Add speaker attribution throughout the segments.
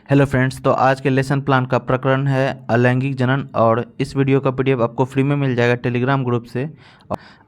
Speaker 1: Hello friends, तो आज के लेसन प्लान का प्रकरण है अलैंगिक जनन। और इस वीडियो का पीडीएफ आपको फ्री में मिल जाएगा टेलीग्राम ग्रुप से।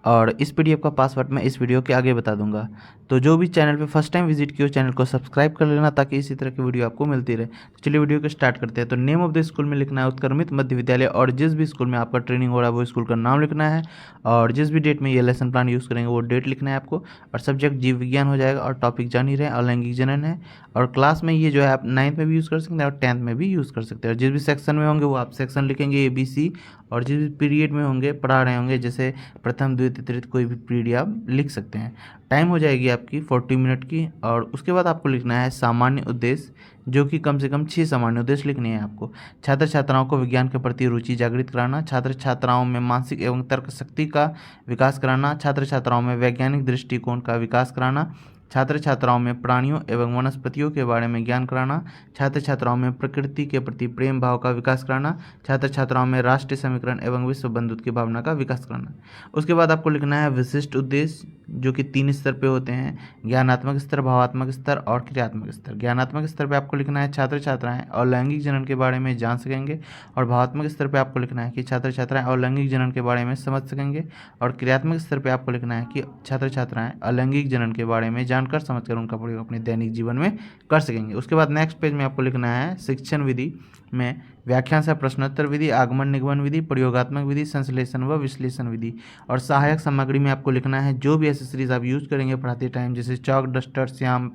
Speaker 1: और इस पीडीएफ का पासवर्ड मैं इस वीडियो के आगे बता दूंगा। तो जो भी चैनल पे फर्स्ट टाइम विजिट किया चैनल को सब्सक्राइब कर लेना ताकि इसी तरह की वीडियो आपको मिलती रहे। तो चलिए वीडियो को स्टार्ट करते हैं। तो नेम ऑफ द स्कूल में लिखना है उत्क्रमित मध्य विद्यालय, और जिस भी स्कूल में आपका ट्रेनिंग हो रहा है वो स्कूल का नाम लिखना है। और जिस भी डेट में ये लेसन प्लान यूज़ करेंगे वो डेट लिखना है आपको। और सब्जेक्ट जीव विज्ञान हो जाएगा। और टॉपिक जान ही रहे अलैंगिक जनन है। और क्लास में ये जो है आप 9th में भी यूज़ कर सकते हैं और 10th में भी यूज़ कर सकते हैं। और जिस भी सेक्शन में होंगे वो आप सेक्शन लिखेंगे ABC। और जिस भी पीरियड में होंगे पढ़ा रहे होंगे, जैसे प्रथम द्वितीय तृतीय कोई भी पीरियड आप लिख सकते हैं। टाइम हो जाएगी आपकी 40 मिनट की। और उसके बाद आपको लिखना है सामान्य उद्देश्य, जो कि कम से कम 6 सामान्य उद्देश्य लिखने हैं आपको। छात्र छात्राओं को विज्ञान के प्रति रुचि जागृत कराना, छात्र छात्राओं में मानसिक एवं तर्क शक्ति का विकास कराना, छात्र छात्राओं में वैज्ञानिक दृष्टिकोण का विकास कराना, छात्र छात्राओं में प्राणियों एवं वनस्पतियों के बारे में ज्ञान कराना, छात्र छात्राओं में प्रकृति के प्रति प्रेम भाव का विकास कराना, छात्र छात्राओं में राष्ट्रीय समीकरण एवं विश्व बंधुत्व की भावना का विकास कराना। उसके बाद आपको लिखना है विशिष्ट उद्देश्य, जो कि 3 स्तर पे होते हैं: ज्ञानात्मक स्तर, भावात्मक स्तर और क्रियात्मक स्तर। ज्ञानात्मक स्तर पे आपको लिखना है छात्र छात्राएं अलैंगिक जनन के बारे में जान सकेंगे। और भावात्मक स्तर पे आपको लिखना है कि छात्र छात्राएं अलैंगिक जनन के बारे में समझ सकेंगे। और क्रियात्मक स्तर पे आपको लिखना है कि छात्र छात्राएं अलैंगिक जनन के बारे में जानकर समझकर उनका प्रयोग अपने दैनिक जीवन में कर सकेंगे। उसके बाद नेक्स्ट पेज में आपको लिखना है शिक्षण विधि में व्याख्यान से प्रश्नोत्तर विधि, आगमन निगमन विधि, प्रयोगात्मक विधि, संश्लेषण व विश्लेषण विधि। और सहायक सामग्री में आपको लिखना है जो भी एसेसरीज आप यूज़ करेंगे पढ़ाते टाइम, जैसे चौक, डस्टर, श्याम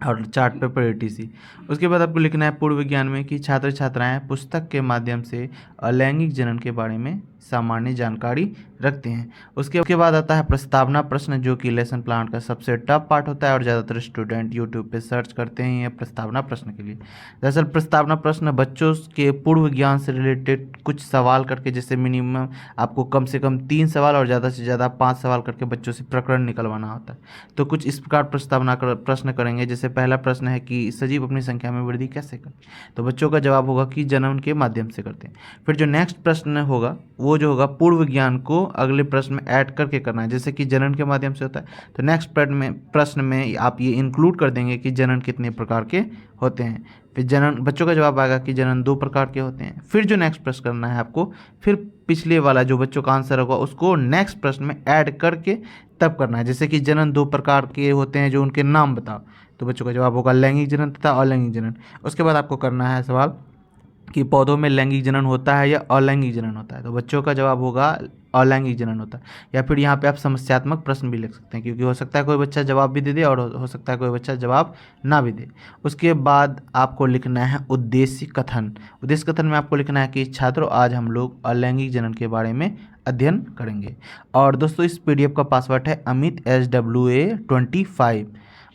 Speaker 1: और चार्ट पेपर ATC। उसके बाद आपको लिखना है पूर्व विज्ञान में कि छात्र छात्राएं पुस्तक के माध्यम से अलैंगिक जनन के बारे में सामान्य जानकारी रखते हैं। उसके बाद आता है प्रस्तावना प्रश्न, जो कि लेसन प्लान का सबसे टफ पार्ट होता है और ज़्यादातर स्टूडेंट यूट्यूब पे सर्च करते हैं ये प्रस्तावना प्रश्न के लिए। दरअसल प्रस्तावना प्रश्न बच्चों के पूर्व ज्ञान से रिलेटेड कुछ सवाल करके, जैसे मिनिमम आपको कम से कम 3 सवाल और ज़्यादा से ज़्यादा 5 सवाल करके बच्चों से प्रकरण निकलवाना होता है। तो कुछ इस प्रकार प्रस्तावना प्रश्न करेंगे। जैसे पहला प्रश्न है कि सजीव अपनी संख्या में वृद्धि कैसे करते हैं, तो बच्चों का जवाब होगा कि जनन के माध्यम से करते हैं। फिर जो नेक्स्ट प्रश्न होगा वो जो होगा पूर्व ज्ञान को अगले प्रश्न में ऐड करके करना है। जैसे कि जनन के माध्यम से होता है तो नेक्स्ट प्रश्न में आप ये इंक्लूड कर देंगे कि जनन कितने प्रकार के होते हैं। फिर जनन बच्चों का जवाब आएगा कि जनन 2 प्रकार के होते हैं। फिर जो नेक्स्ट प्रश्न करना है आपको, फिर पिछले वाला जो बच्चों का आंसर होगा उसको नेक्स्ट प्रश्न में ऐड करके तब करना है। जैसे कि जनन 2 प्रकार के होते हैं, जो उनके नाम बताओ, तो बच्चों का जवाब होगा लैंगिक जनन तथा अलैंगिक जनन। उसके बाद आपको करना है सवाल कि पौधों में लैंगिक जनन होता है या अलैंगिक जनन होता है, तो बच्चों का जवाब होगा अलैंगिक जनन होता है। या फिर यहाँ पे आप समस्यात्मक प्रश्न भी लिख सकते हैं, क्योंकि हो सकता है कोई बच्चा जवाब भी दे दे और हो सकता है कोई बच्चा जवाब ना भी दे। उसके बाद आपको लिखना है उद्देश्य कथन। उद्देश्य कथन में आपको लिखना है कि छात्रों आज हम लोग अलैंगिक जनन के बारे में अध्ययन करेंगे। और दोस्तों इस PDF का पासवर्ड है अमित SWA25।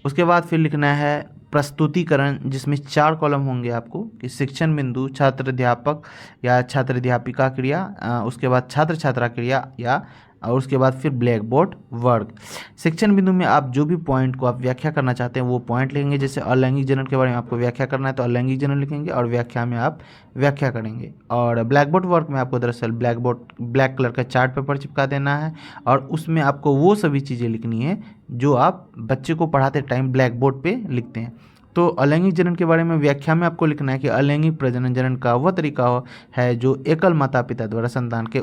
Speaker 1: उसके बाद फिर लिखना है प्रस्तुतिकरण, जिसमें 4 कॉलम होंगे आपको कि शिक्षण बिंदु, छात्र अध्यापक या छात्र अध्यापिका क्रिया, उसके बाद छात्र छात्रा क्रिया या और उसके बाद फिर ब्लैक बोर्ड वर्ग। शिक्षण बिंदु में आप जो भी पॉइंट को आप व्याख्या करना चाहते हैं वो पॉइंट लिखेंगे। जैसे अलैंगिक जनन के बारे में आपको व्याख्या करना है तो अलैंगिक जनन लिखेंगे और व्याख्या में आप व्याख्या करेंगे। और ब्लैक बोर्ड वर्क में आपको दरअसल ब्लैक कलर का चार्ट पेपर चिपका देना है और उसमें आपको वो सभी चीज़ें लिखनी है जो आप बच्चे को पढ़ाते टाइम ब्लैक बोर्ड पे लिखते हैं। तो अलैंगिक जनन के बारे में व्याख्या में आपको लिखना है कि अलैंगिक प्रजनन जनन का वह तरीका है जो एकल माता पिता द्वारा संतान के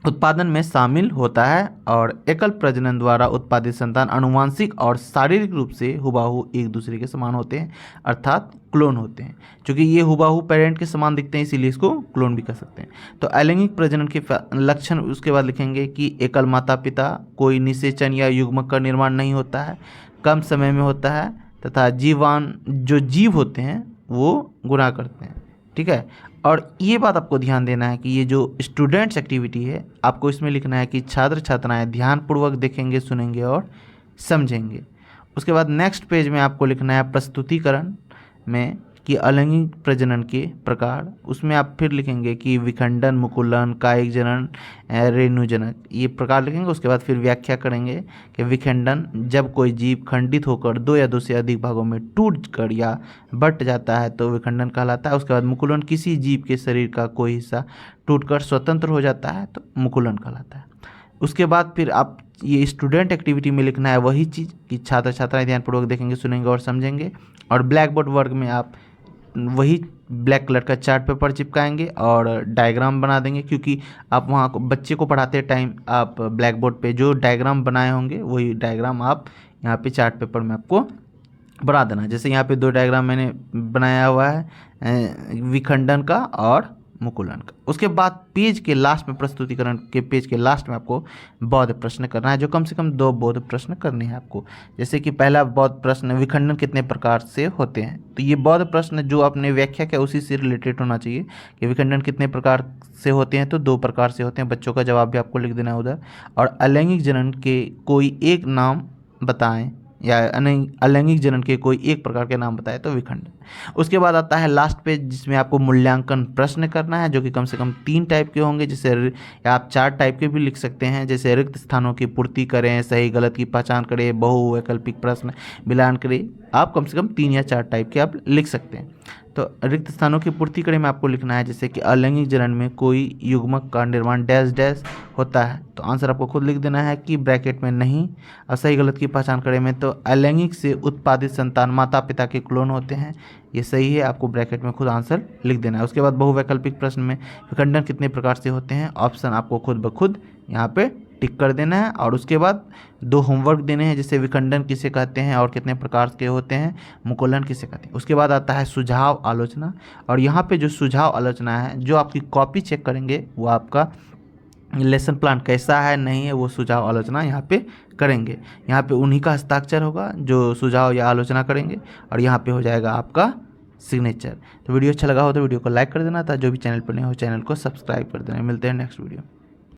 Speaker 1: उत्पादन में शामिल होता है। और एकल प्रजनन द्वारा उत्पादित संतान आनुवांशिक और शारीरिक रूप से हुबहू एक दूसरे के समान होते हैं, अर्थात क्लोन होते हैं। क्योंकि ये हुबहू पेरेंट के समान दिखते हैं इसीलिए इसको क्लोन भी कर सकते हैं। तो अलैंगिक प्रजनन के लक्षण उसके बाद लिखेंगे कि एकल माता पिता, कोई निषेचन या युग्मक का निर्माण नहीं होता है, कम समय में होता है, तथा जो जीव होते हैं वो गुना करते हैं। ठीक है। और ये बात आपको ध्यान देना है कि ये जो स्टूडेंट्स एक्टिविटी है आपको इसमें लिखना है कि छात्र छात्राएं ध्यानपूर्वक देखेंगे, सुनेंगे और समझेंगे। उसके बाद नेक्स्ट पेज में आपको लिखना है प्रस्तुतिकरण में कि अलैंगिक प्रजनन के प्रकार। उसमें आप फिर लिखेंगे कि विखंडन, मुकुलन, कायिक जनन, रेणुजनक, ये प्रकार लिखेंगे। उसके बाद फिर व्याख्या करेंगे कि विखंडन जब कोई जीव खंडित होकर 2 या 2 से अधिक भागों में टूट कर या बट जाता है तो विखंडन कहलाता है। उसके बाद मुकुलन किसी जीव के शरीर का कोई हिस्सा टूटकर स्वतंत्र हो जाता है तो मुकुलन कहलाता है। उसके बाद फिर आप ये स्टूडेंट एक्टिविटी में लिखना है वही चीज़ कि छात्र छात्राएं ध्यानपूर्वक देखेंगे, सुनेंगे और समझेंगे। और ब्लैक बोर्ड वर्क में आप वही ब्लैक कलर का चार्ट पेपर चिपकाएंगे और डायग्राम बना देंगे, क्योंकि आप वहाँ को बच्चे को पढ़ाते टाइम आप ब्लैक बोर्ड पे जो डायग्राम बनाए होंगे वही डायग्राम आप यहाँ पे चार्ट पेपर में आपको बना देना है। जैसे यहाँ पे 2 डायग्राम मैंने बनाया हुआ है, विखंडन का और मुकुलन का। उसके बाद पेज के लास्ट में, प्रस्तुतिकरण के पेज के लास्ट में आपको बौद्ध प्रश्न करना है, जो कम से कम 2 बौद्ध प्रश्न करने हैं आपको। जैसे कि पहला बौद्ध प्रश्न, विखंडन कितने प्रकार से होते हैं। तो ये बौद्ध प्रश्न जो आपने व्याख्या किया उसी से रिलेटेड होना चाहिए कि विखंडन कितने प्रकार से होते हैं, तो 2 प्रकार से होते हैं। बच्चों का जवाब भी आपको लिख देना है उधर। और अलैंगिक जनन के कोई एक नाम बताएं, या अलैंगिक जनन के कोई एक प्रकार के नाम बताए तो विखंडन। उसके बाद आता है लास्ट पेज, जिसमें आपको मूल्यांकन प्रश्न करना है, जो कि कम से कम 3 टाइप के होंगे। जैसे या आप 4 टाइप के भी लिख सकते हैं, जैसे रिक्त स्थानों की पूर्ति करें, सही गलत की पहचान करें, बहुवैकल्पिक प्रश्न मिलान करें। आप कम से कम 3 या 4 टाइप के आप लिख सकते हैं। तो रिक्त स्थानों की पूर्ति करें में आपको लिखना है जैसे कि अलैंगिक जनन में कोई युग्मक का निर्माण डैश डैश होता है, तो आंसर आपको खुद लिख देना है कि ब्रैकेट में नहीं। और सही गलत की पहचान करें में तो अलैंगिक से उत्पादित संतान माता पिता के क्लोन होते हैं, ये सही है, आपको ब्रैकेट में खुद आंसर लिख देना है। उसके बाद बहुवैकल्पिक प्रश्न में विखंडन कितने प्रकार से होते हैं, ऑप्शन आपको खुद ब खुद यहाँ पे टिक कर देना है। और उसके बाद 2 होमवर्क देने हैं, जैसे विखंडन किसे कहते हैं और कितने प्रकार के होते हैं, मुकुलन किसे कहते हैं। उसके बाद आता है सुझाव आलोचना, और यहाँ पे जो सुझाव आलोचना है, जो आपकी कॉपी चेक करेंगे वो आपका लेसन प्लान कैसा है नहीं है, वो सुझाव आलोचना यहाँ पे करेंगे। यहाँ पे उन्हीं का हस्ताक्षर होगा जो सुझाव या आलोचना करेंगे, और यहाँ पे हो जाएगा आपका सिग्नेचर। तो वीडियो अच्छा लगा हो तो वीडियो को लाइक कर देना था, जो भी चैनल पर नहीं हो चैनल को सब्सक्राइब कर देना। मिलते हैं नेक्स्ट वीडियो।